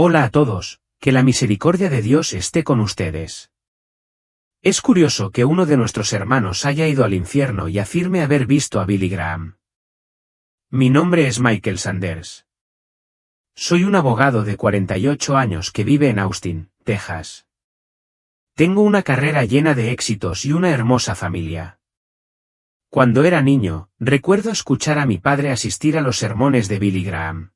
Hola a todos, que la misericordia de Dios esté con ustedes. Es curioso que uno de nuestros hermanos haya ido al infierno y afirme haber visto a Billy Graham. Mi nombre es Michael Sanders. Soy un abogado de 48 años que vive en Austin, Texas. Tengo una carrera llena de éxitos y una hermosa familia. Cuando era niño, recuerdo escuchar a mi padre asistir a los sermones de Billy Graham.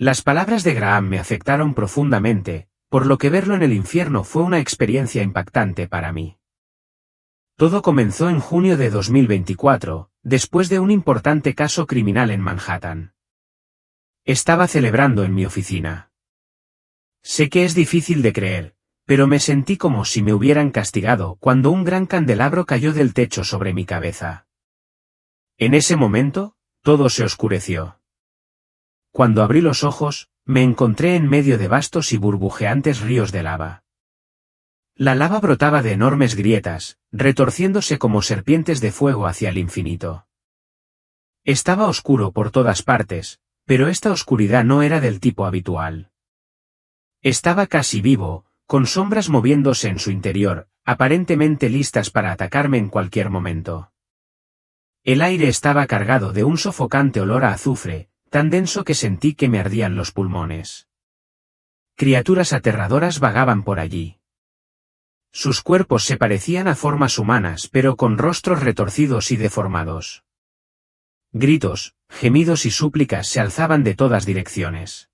Las palabras de Graham me afectaron profundamente, por lo que verlo en el infierno fue una experiencia impactante para mí. Todo comenzó en junio de 2024, después de un importante caso criminal en Manhattan. Estaba celebrando en mi oficina. Sé que es difícil de creer, pero me sentí como si me hubieran castigado cuando un gran candelabro cayó del techo sobre mi cabeza. En ese momento, todo se oscureció. Cuando abrí los ojos, me encontré en medio de vastos y burbujeantes ríos de lava. La lava brotaba de enormes grietas, retorciéndose como serpientes de fuego hacia el infinito. Estaba oscuro por todas partes, pero esta oscuridad no era del tipo habitual. Estaba casi vivo, con sombras moviéndose en su interior, aparentemente listas para atacarme en cualquier momento. El aire estaba cargado de un sofocante olor a azufre, tan denso que sentí que me ardían los pulmones. Criaturas aterradoras vagaban por allí. Sus cuerpos se parecían a formas humanas pero con rostros retorcidos y deformados. Gritos, gemidos y súplicas se alzaban de todas direcciones.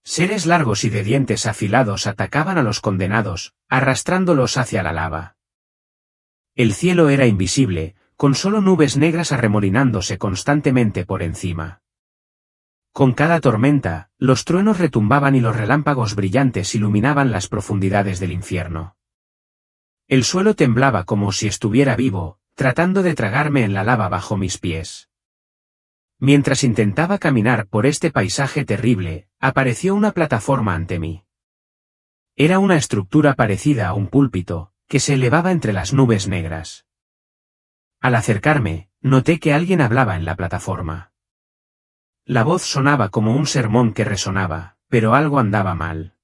Seres largos y de dientes afilados atacaban a los condenados, arrastrándolos hacia la lava. El cielo era invisible, con solo nubes negras arremolinándose constantemente por encima. Con cada tormenta, los truenos retumbaban y los relámpagos brillantes iluminaban las profundidades del infierno. El suelo temblaba como si estuviera vivo, tratando de tragarme en la lava bajo mis pies. Mientras intentaba caminar por este paisaje terrible, apareció una plataforma ante mí. Era una estructura parecida a un púlpito, que se elevaba entre las nubes negras. Al acercarme, noté que alguien hablaba en la plataforma. La voz sonaba como un sermón que resonaba, pero algo andaba mal.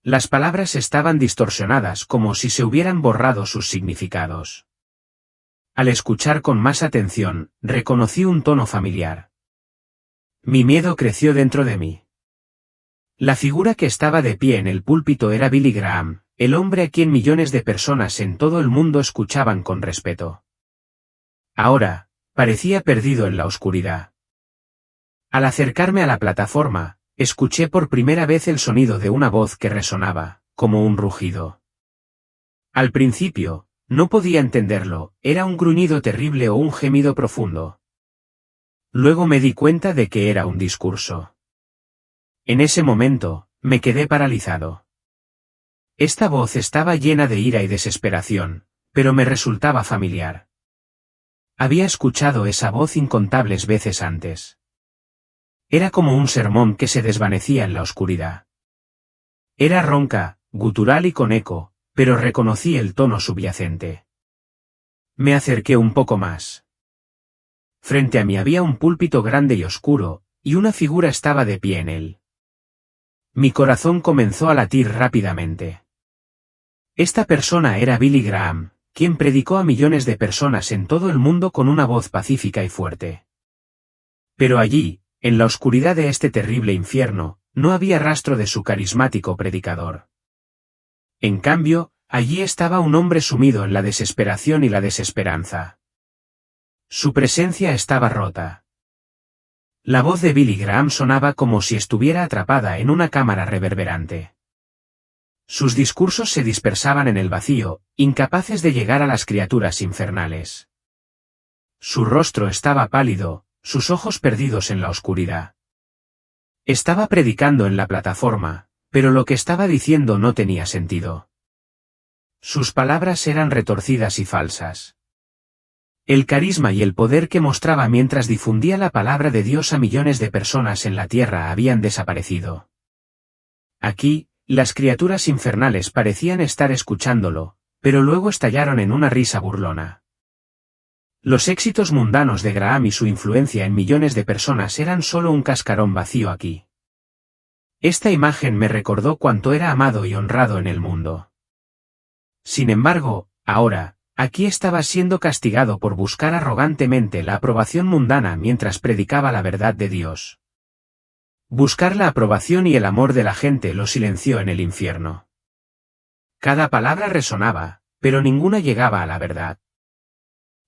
Las palabras estaban distorsionadas como si se hubieran borrado sus significados. Al escuchar con más atención, reconocí un tono familiar. Mi miedo creció dentro de mí. La figura que estaba de pie en el púlpito era Billy Graham, el hombre a quien millones de personas en todo el mundo escuchaban con respeto. Ahora, parecía perdido en la oscuridad. Al acercarme a la plataforma, escuché por primera vez el sonido de una voz que resonaba, como un rugido. Al principio, no podía entenderlo, era un gruñido terrible o un gemido profundo. Luego me di cuenta de que era un discurso. En ese momento, me quedé paralizado. Esta voz estaba llena de ira y desesperación, pero me resultaba familiar. Había escuchado esa voz incontables veces antes. Era como un sermón que se desvanecía en la oscuridad. Era ronca, gutural y con eco, pero reconocí el tono subyacente. Me acerqué un poco más. Frente a mí había un púlpito grande y oscuro, y una figura estaba de pie en él. Mi corazón comenzó a latir rápidamente. Esta persona era Billy Graham, quien predicó a millones de personas en todo el mundo con una voz pacífica y fuerte. Pero allí, en la oscuridad de este terrible infierno, no había rastro de su carismático predicador. En cambio, allí estaba un hombre sumido en la desesperación y la desesperanza. Su presencia estaba rota. La voz de Billy Graham sonaba como si estuviera atrapada en una cámara reverberante. Sus discursos se dispersaban en el vacío, incapaces de llegar a las criaturas infernales. Su rostro estaba pálido, sus ojos perdidos en la oscuridad. Estaba predicando en la plataforma, pero lo que estaba diciendo no tenía sentido. Sus palabras eran retorcidas y falsas. El carisma y el poder que mostraba mientras difundía la palabra de Dios a millones de personas en la tierra habían desaparecido. Aquí, las criaturas infernales parecían estar escuchándolo, pero luego estallaron en una risa burlona. Los éxitos mundanos de Graham y su influencia en millones de personas eran solo un cascarón vacío aquí. Esta imagen me recordó cuánto era amado y honrado en el mundo. Sin embargo, ahora, aquí estaba siendo castigado por buscar arrogantemente la aprobación mundana mientras predicaba la verdad de Dios. Buscar la aprobación y el amor de la gente lo silenció en el infierno. Cada palabra resonaba, pero ninguna llegaba a la verdad.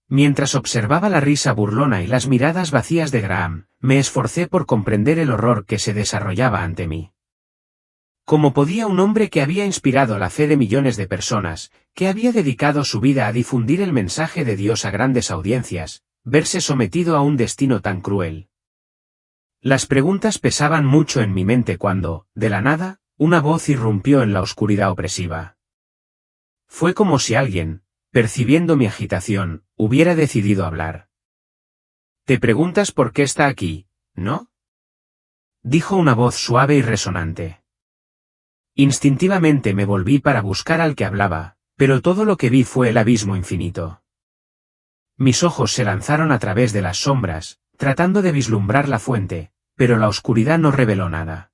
Mientras observaba la risa burlona y las miradas vacías de Graham, me esforcé por comprender el horror que se desarrollaba ante mí. ¿Cómo podía un hombre que había inspirado la fe de millones de personas, que había dedicado su vida a difundir el mensaje de Dios a grandes audiencias, verse sometido a un destino tan cruel? Las preguntas pesaban mucho en mi mente cuando, de la nada, una voz irrumpió en la oscuridad opresiva. Fue como si alguien, percibiendo mi agitación, hubiera decidido hablar. «Te preguntas por qué está aquí, ¿no?», dijo una voz suave y resonante. Instintivamente me volví para buscar al que hablaba, pero todo lo que vi fue el abismo infinito. Mis ojos se lanzaron a través de las sombras, tratando de vislumbrar la fuente, pero la oscuridad no reveló nada.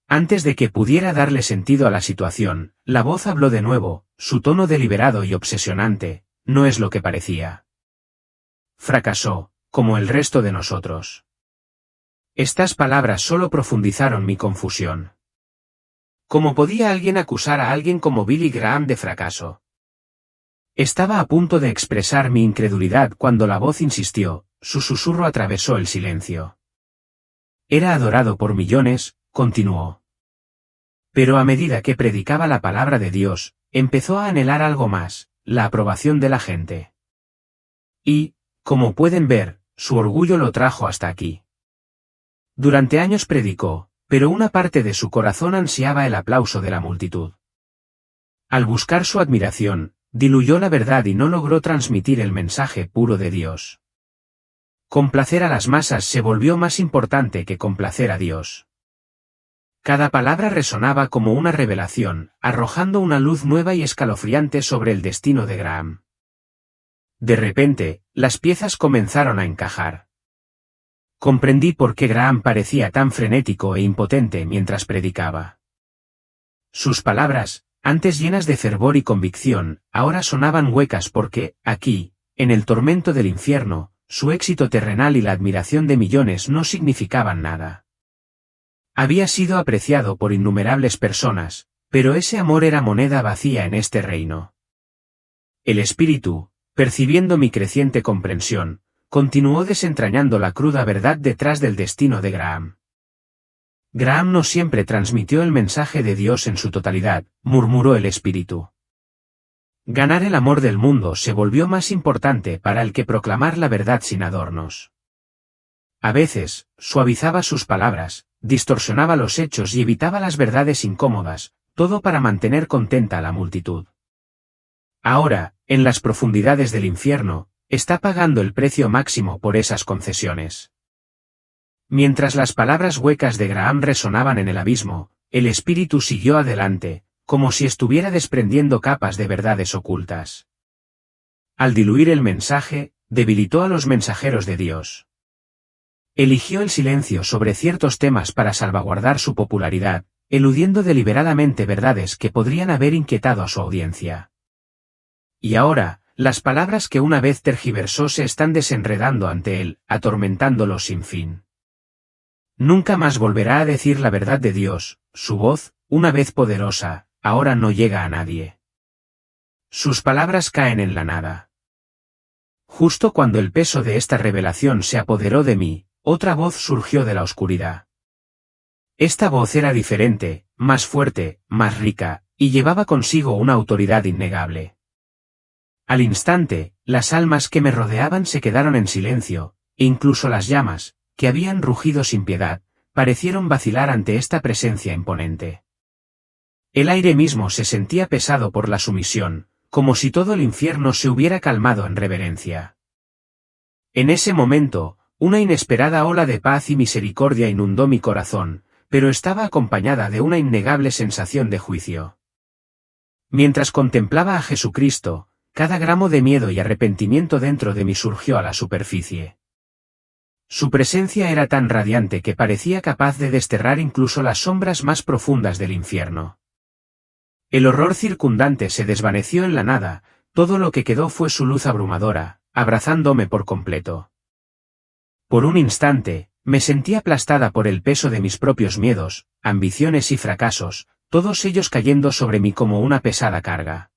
Antes de que pudiera darle sentido a la situación, la voz habló de nuevo, su tono deliberado y obsesionante: «No es lo que parecía. Fracasó, como el resto de nosotros». Estas palabras solo profundizaron mi confusión. ¿Cómo podía alguien acusar a alguien como Billy Graham de fracaso? Estaba a punto de expresar mi incredulidad cuando la voz insistió, su susurro atravesó el silencio. «Era adorado por millones», continuó. Pero a medida que predicaba la palabra de Dios, empezó a anhelar algo más, la aprobación de la gente. Y, como pueden ver, su orgullo lo trajo hasta aquí. Durante años predicó, pero una parte de su corazón ansiaba el aplauso de la multitud. Al buscar su admiración, diluyó la verdad y no logró transmitir el mensaje puro de Dios. Complacer a las masas se volvió más importante que complacer a Dios. Cada palabra resonaba como una revelación, arrojando una luz nueva y escalofriante sobre el destino de Graham. De repente, las piezas comenzaron a encajar. Comprendí por qué Graham parecía tan frenético e impotente mientras predicaba. Sus palabras, antes llenas de fervor y convicción, ahora sonaban huecas porque, aquí, en el tormento del infierno, su éxito terrenal y la admiración de millones no significaban nada. Había sido apreciado por innumerables personas, pero ese amor era moneda vacía en este reino. El espíritu, percibiendo mi creciente comprensión, continuó desentrañando la cruda verdad detrás del destino de Graham. Graham no siempre transmitió el mensaje de Dios en su totalidad, murmuró el espíritu. Ganar el amor del mundo se volvió más importante para él que proclamar la verdad sin adornos. A veces, suavizaba sus palabras, distorsionaba los hechos y evitaba las verdades incómodas, todo para mantener contenta a la multitud. Ahora, en las profundidades del infierno, está pagando el precio máximo por esas concesiones. Mientras las palabras huecas de Graham resonaban en el abismo, el espíritu siguió adelante, como si estuviera desprendiendo capas de verdades ocultas. Al diluir el mensaje, debilitó a los mensajeros de Dios. Eligió el silencio sobre ciertos temas para salvaguardar su popularidad, eludiendo deliberadamente verdades que podrían haber inquietado a su audiencia. Y ahora, las palabras que una vez tergiversó se están desenredando ante él, atormentándolo sin fin. Nunca más volverá a decir la verdad de Dios, su voz, una vez poderosa, ahora no llega a nadie. Sus palabras caen en la nada. Justo cuando el peso de esta revelación se apoderó de mí, otra voz surgió de la oscuridad. Esta voz era diferente, más fuerte, más rica, y llevaba consigo una autoridad innegable. Al instante, las almas que me rodeaban se quedaron en silencio, e incluso las llamas, que habían rugido sin piedad, parecieron vacilar ante esta presencia imponente. El aire mismo se sentía pesado por la sumisión, como si todo el infierno se hubiera calmado en reverencia. En ese momento, una inesperada ola de paz y misericordia inundó mi corazón, pero estaba acompañada de una innegable sensación de juicio. Mientras contemplaba a Jesucristo, cada gramo de miedo y arrepentimiento dentro de mí surgió a la superficie. Su presencia era tan radiante que parecía capaz de desterrar incluso las sombras más profundas del infierno. El horror circundante se desvaneció en la nada, todo lo que quedó fue su luz abrumadora, abrazándome por completo. Por un instante, me sentí aplastada por el peso de mis propios miedos, ambiciones y fracasos, todos ellos cayendo sobre mí como una pesada carga.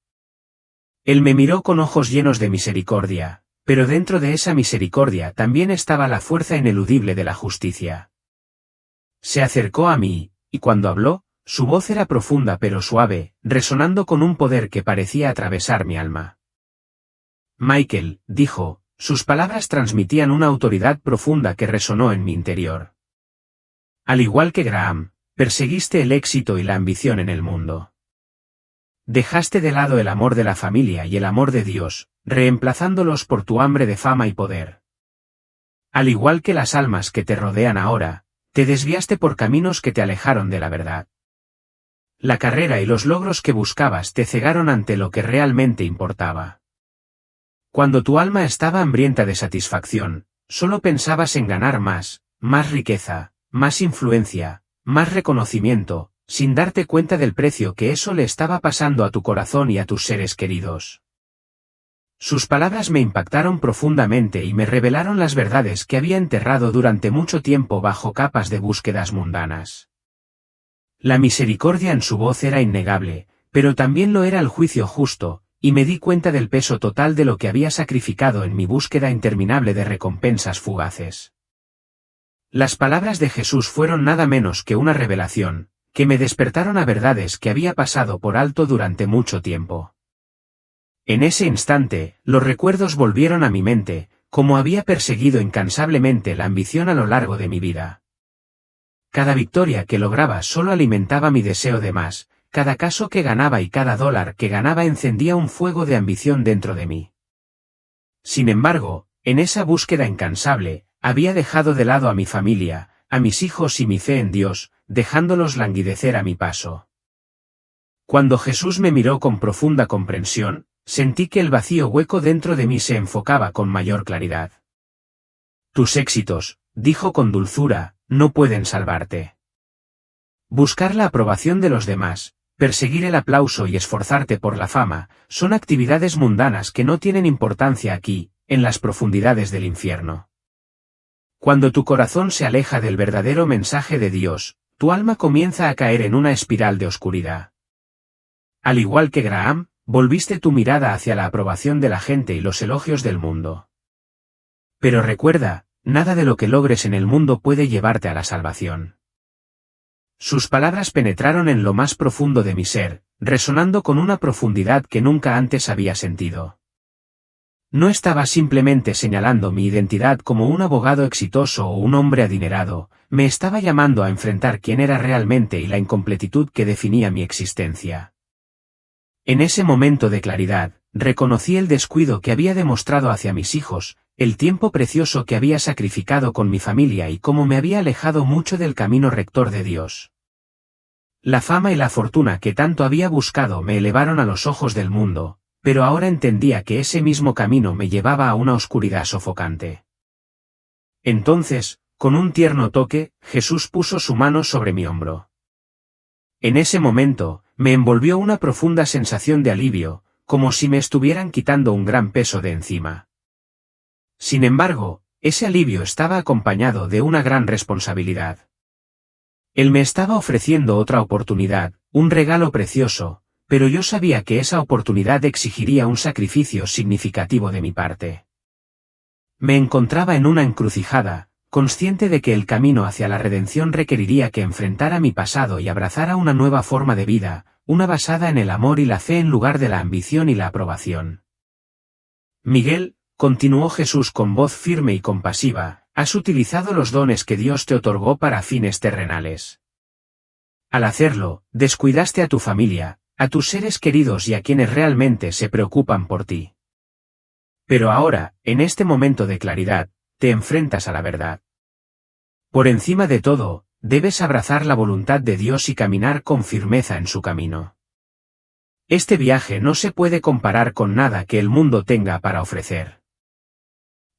Él me miró con ojos llenos de misericordia, pero dentro de esa misericordia también estaba la fuerza ineludible de la justicia. Se acercó a mí, y cuando habló, su voz era profunda pero suave, resonando con un poder que parecía atravesar mi alma. Michael, dijo, sus palabras transmitían una autoridad profunda que resonó en mi interior. Al igual que Graham, perseguiste el éxito y la ambición en el mundo. Dejaste de lado el amor de la familia y el amor de Dios, reemplazándolos por tu hambre de fama y poder. Al igual que las almas que te rodean ahora, te desviaste por caminos que te alejaron de la verdad. La carrera y los logros que buscabas te cegaron ante lo que realmente importaba. Cuando tu alma estaba hambrienta de satisfacción, solo pensabas en ganar más riqueza, más influencia, más reconocimiento, sin darte cuenta del precio que eso le estaba pasando a tu corazón y a tus seres queridos. Sus palabras me impactaron profundamente y me revelaron las verdades que había enterrado durante mucho tiempo bajo capas de búsquedas mundanas. La misericordia en su voz era innegable, pero también lo era el juicio justo, y me di cuenta del peso total de lo que había sacrificado en mi búsqueda interminable de recompensas fugaces. Las palabras de Jesús fueron nada menos que una revelación, que me despertaron a verdades que había pasado por alto durante mucho tiempo. En ese instante, los recuerdos volvieron a mi mente, como había perseguido incansablemente la ambición a lo largo de mi vida. Cada victoria que lograba solo alimentaba mi deseo de más, cada caso que ganaba y cada dólar que ganaba encendía un fuego de ambición dentro de mí. Sin embargo, en esa búsqueda incansable, había dejado de lado a mi familia, a mis hijos y mi fe en Dios, dejándolos languidecer a mi paso. Cuando Jesús me miró con profunda comprensión, sentí que el vacío hueco dentro de mí se enfocaba con mayor claridad. Tus éxitos, dijo con dulzura, no pueden salvarte. Buscar la aprobación de los demás, perseguir el aplauso y esforzarte por la fama, son actividades mundanas que no tienen importancia aquí, en las profundidades del infierno. Cuando tu corazón se aleja del verdadero mensaje de Dios, tu alma comienza a caer en una espiral de oscuridad. Al igual que Graham, volviste tu mirada hacia la aprobación de la gente y los elogios del mundo. Pero recuerda, nada de lo que logres en el mundo puede llevarte a la salvación. Sus palabras penetraron en lo más profundo de mi ser, resonando con una profundidad que nunca antes había sentido. No estaba simplemente señalando mi identidad como un abogado exitoso o un hombre adinerado, me estaba llamando a enfrentar quién era realmente y la incompletitud que definía mi existencia. En ese momento de claridad, reconocí el descuido que había demostrado hacia mis hijos, el tiempo precioso que había sacrificado con mi familia y cómo me había alejado mucho del camino rector de Dios. La fama y la fortuna que tanto había buscado me elevaron a los ojos del mundo, pero ahora entendía que ese mismo camino me llevaba a una oscuridad sofocante. Entonces, con un tierno toque, Jesús puso su mano sobre mi hombro. En ese momento, me envolvió una profunda sensación de alivio, como si me estuvieran quitando un gran peso de encima. Sin embargo, ese alivio estaba acompañado de una gran responsabilidad. Él me estaba ofreciendo otra oportunidad, un regalo precioso, pero yo sabía que esa oportunidad exigiría un sacrificio significativo de mi parte. Me encontraba en una encrucijada, consciente de que el camino hacia la redención requeriría que enfrentara mi pasado y abrazara una nueva forma de vida, una basada en el amor y la fe en lugar de la ambición y la aprobación. Miguel, continuó Jesús con voz firme y compasiva, has utilizado los dones que Dios te otorgó para fines terrenales. Al hacerlo, descuidaste a tu familia, a tus seres queridos y a quienes realmente se preocupan por ti. Pero ahora, en este momento de claridad, te enfrentas a la verdad. Por encima de todo, debes abrazar la voluntad de Dios y caminar con firmeza en su camino. Este viaje no se puede comparar con nada que el mundo tenga para ofrecer.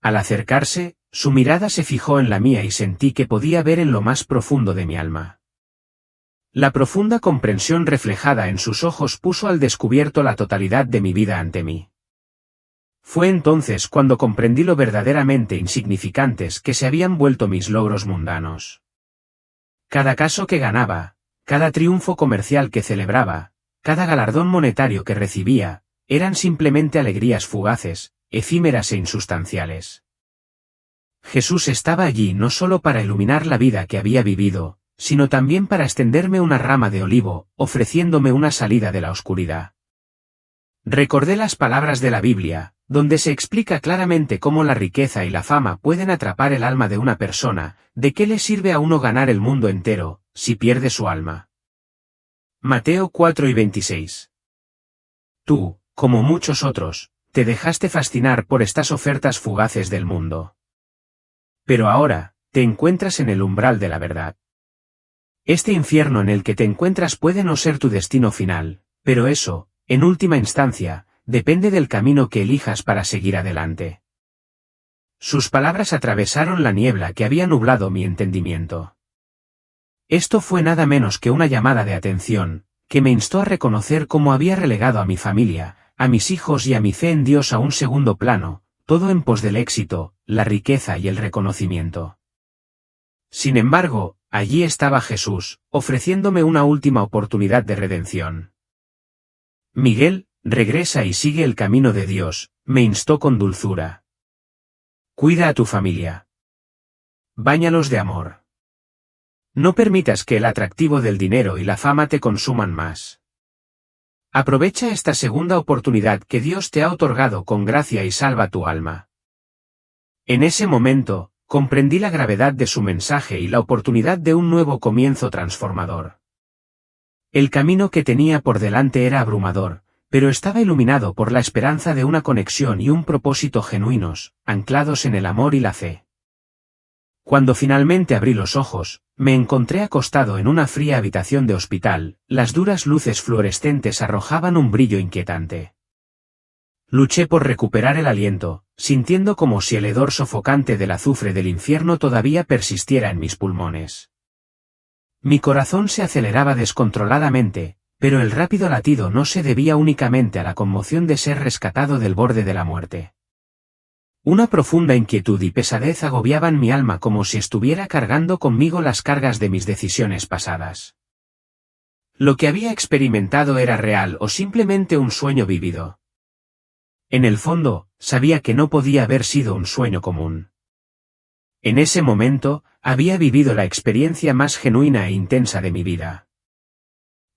Al acercarse, Su mirada se fijó en la mía y sentí que podía ver en lo más profundo de mi alma. La profunda comprensión reflejada en sus ojos puso al descubierto la totalidad de mi vida ante mí. Fue entonces cuando comprendí lo verdaderamente insignificantes que se habían vuelto mis logros mundanos. Cada caso que ganaba, cada triunfo comercial que celebraba, cada galardón monetario que recibía, eran simplemente alegrías fugaces, efímeras e insustanciales. Jesús estaba allí no solo para iluminar la vida que había vivido, sino también para extenderme una rama de olivo, ofreciéndome una salida de la oscuridad. Recordé las palabras de la Biblia, donde se explica claramente cómo la riqueza y la fama pueden atrapar el alma de una persona. ¿De qué le sirve a uno ganar el mundo entero, si pierde su alma? Mateo 4:26. Tú, como muchos otros, te dejaste fascinar por estas ofertas fugaces del mundo. Pero ahora, te encuentras en el umbral de la verdad. Este infierno en el que te encuentras puede no ser tu destino final, pero eso, en última instancia, depende del camino que elijas para seguir adelante. Sus palabras atravesaron la niebla que había nublado mi entendimiento. Esto fue nada menos que una llamada de atención, que me instó a reconocer cómo había relegado a mi familia, a mis hijos y a mi fe en Dios a un segundo plano, todo en pos del éxito, la riqueza y el reconocimiento. Sin embargo, allí estaba Jesús, ofreciéndome una última oportunidad de redención. Miguel, regresa y sigue el camino de Dios, me instó con dulzura. Cuida a tu familia. Báñalos de amor. No permitas que el atractivo del dinero y la fama te consuman más. Aprovecha esta segunda oportunidad que Dios te ha otorgado con gracia y salva tu alma. En ese momento, comprendí la gravedad de su mensaje y la oportunidad de un nuevo comienzo transformador. El camino que tenía por delante era abrumador, pero estaba iluminado por la esperanza de una conexión y un propósito genuinos, anclados en el amor y la fe. Cuando finalmente abrí los ojos, me encontré acostado en una fría habitación de hospital, las duras luces fluorescentes arrojaban un brillo inquietante. Luché por recuperar el aliento, sintiendo como si el hedor sofocante del azufre del infierno todavía persistiera en mis pulmones. Mi corazón se aceleraba descontroladamente, pero el rápido latido no se debía únicamente a la conmoción de ser rescatado del borde de la muerte. Una profunda inquietud y pesadez agobiaban mi alma como si estuviera cargando conmigo las cargas de mis decisiones pasadas. ¿Lo que había experimentado era real o simplemente un sueño vivido? En el fondo, sabía que no podía haber sido un sueño común. En ese momento, había vivido la experiencia más genuina e intensa de mi vida.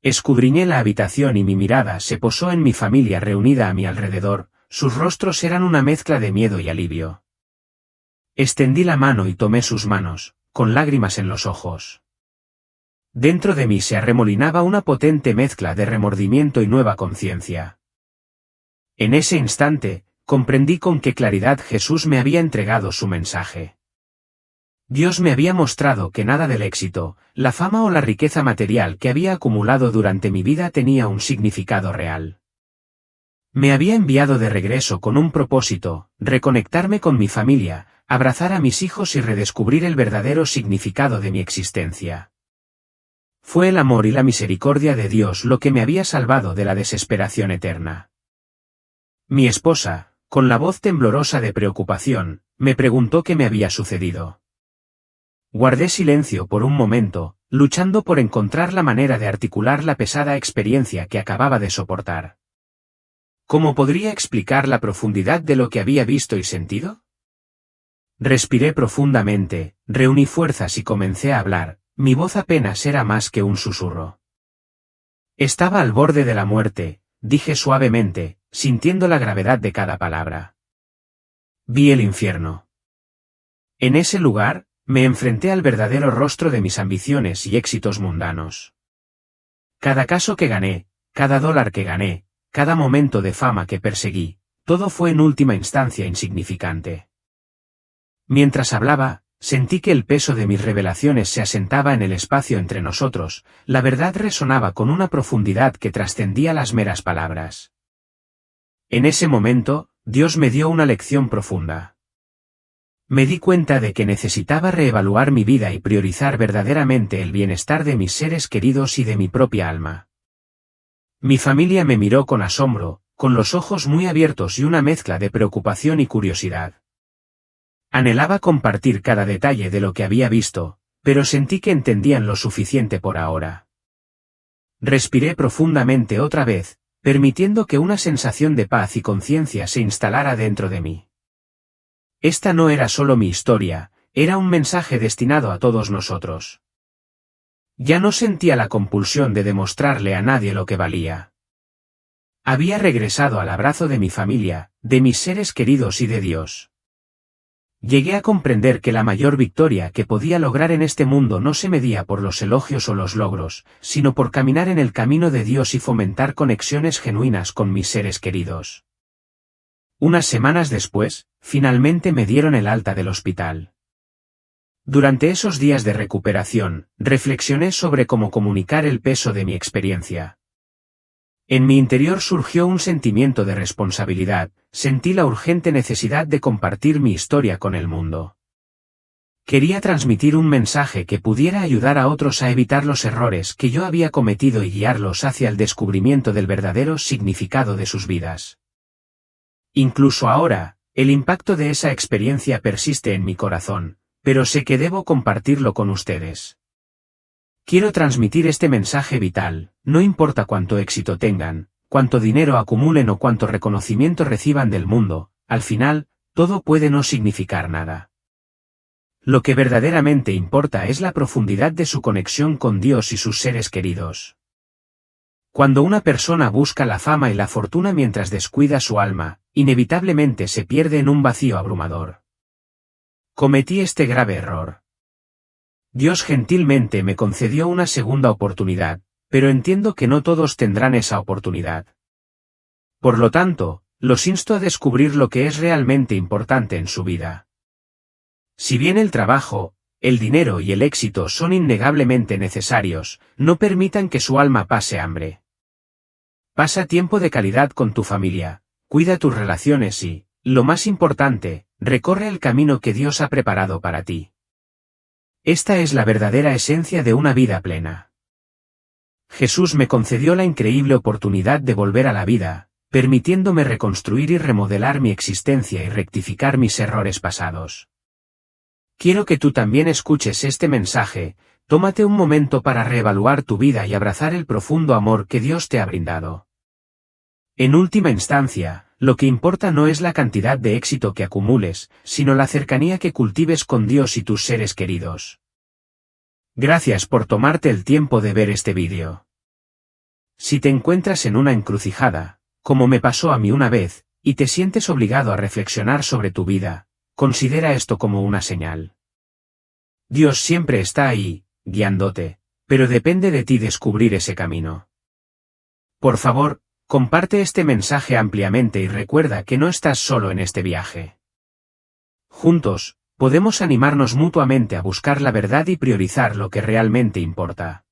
Escudriñé la habitación y mi mirada se posó en mi familia reunida a mi alrededor. Sus rostros eran una mezcla de miedo y alivio. Extendí la mano y tomé sus manos, con lágrimas en los ojos. Dentro de mí se arremolinaba una potente mezcla de remordimiento y nueva conciencia. En ese instante, comprendí con qué claridad Jesús me había entregado su mensaje. Dios me había mostrado que nada del éxito, la fama o la riqueza material que había acumulado durante mi vida tenía un significado real. Me había enviado de regreso con un propósito, reconectarme con mi familia, abrazar a mis hijos y redescubrir el verdadero significado de mi existencia. Fue el amor y la misericordia de Dios lo que me había salvado de la desesperación eterna. Mi esposa, con la voz temblorosa de preocupación, me preguntó qué me había sucedido. Guardé silencio por un momento, luchando por encontrar la manera de articular la pesada experiencia que acababa de soportar. ¿Cómo podría explicar la profundidad de lo que había visto y sentido? Respiré profundamente, reuní fuerzas y comencé a hablar, mi voz apenas era más que un susurro. Estaba al borde de la muerte, dije suavemente, sintiendo la gravedad de cada palabra. Vi el infierno. En ese lugar, me enfrenté al verdadero rostro de mis ambiciones y éxitos mundanos. Cada caso que gané, cada dólar que gané, cada momento de fama que perseguí, todo fue en última instancia insignificante. Mientras hablaba, sentí que el peso de mis revelaciones se asentaba en el espacio entre nosotros, la verdad resonaba con una profundidad que trascendía las meras palabras. En ese momento, Dios me dio una lección profunda. Me di cuenta de que necesitaba reevaluar mi vida y priorizar verdaderamente el bienestar de mis seres queridos y de mi propia alma. Mi familia me miró con asombro, con los ojos muy abiertos y una mezcla de preocupación y curiosidad. Anhelaba compartir cada detalle de lo que había visto, pero sentí que entendían lo suficiente por ahora. Respiré profundamente otra vez, permitiendo que una sensación de paz y conciencia se instalara dentro de mí. Esta no era solo mi historia, era un mensaje destinado a todos nosotros. Ya no sentía la compulsión de demostrarle a nadie lo que valía. Había regresado al abrazo de mi familia, de mis seres queridos y de Dios. Llegué a comprender que la mayor victoria que podía lograr en este mundo no se medía por los elogios o los logros, sino por caminar en el camino de Dios y fomentar conexiones genuinas con mis seres queridos. Unas semanas después, finalmente me dieron el alta del hospital. Durante esos días de recuperación, reflexioné sobre cómo comunicar el peso de mi experiencia. En mi interior surgió un sentimiento de responsabilidad, sentí la urgente necesidad de compartir mi historia con el mundo. Quería transmitir un mensaje que pudiera ayudar a otros a evitar los errores que yo había cometido y guiarlos hacia el descubrimiento del verdadero significado de sus vidas. Incluso ahora, el impacto de esa experiencia persiste en mi corazón, pero sé que debo compartirlo con ustedes. Quiero transmitir este mensaje vital, no importa cuánto éxito tengan, cuánto dinero acumulen o cuánto reconocimiento reciban del mundo, al final, todo puede no significar nada. Lo que verdaderamente importa es la profundidad de su conexión con Dios y sus seres queridos. Cuando una persona busca la fama y la fortuna mientras descuida su alma, inevitablemente se pierde en un vacío abrumador. Cometí este grave error. Dios gentilmente me concedió una segunda oportunidad, pero entiendo que no todos tendrán esa oportunidad. Por lo tanto, los insto a descubrir lo que es realmente importante en su vida. Si bien el trabajo, el dinero y el éxito son innegablemente necesarios, no permitan que su alma pase hambre. Pasa tiempo de calidad con tu familia, cuida tus relaciones y, lo más importante, recorre el camino que Dios ha preparado para ti. Esta es la verdadera esencia de una vida plena. Jesús me concedió la increíble oportunidad de volver a la vida, permitiéndome reconstruir y remodelar mi existencia y rectificar mis errores pasados. Quiero que tú también escuches este mensaje, tómate un momento para reevaluar tu vida y abrazar el profundo amor que Dios te ha brindado. En última instancia, lo que importa no es la cantidad de éxito que acumules, sino la cercanía que cultives con Dios y tus seres queridos. Gracias por tomarte el tiempo de ver este vídeo. Si te encuentras en una encrucijada, como me pasó a mí una vez, y te sientes obligado a reflexionar sobre tu vida, considera esto como una señal. Dios siempre está ahí, guiándote, pero depende de ti descubrir ese camino. Por favor, comparte este mensaje ampliamente y recuerda que no estás solo en este viaje. Juntos, podemos animarnos mutuamente a buscar la verdad y priorizar lo que realmente importa.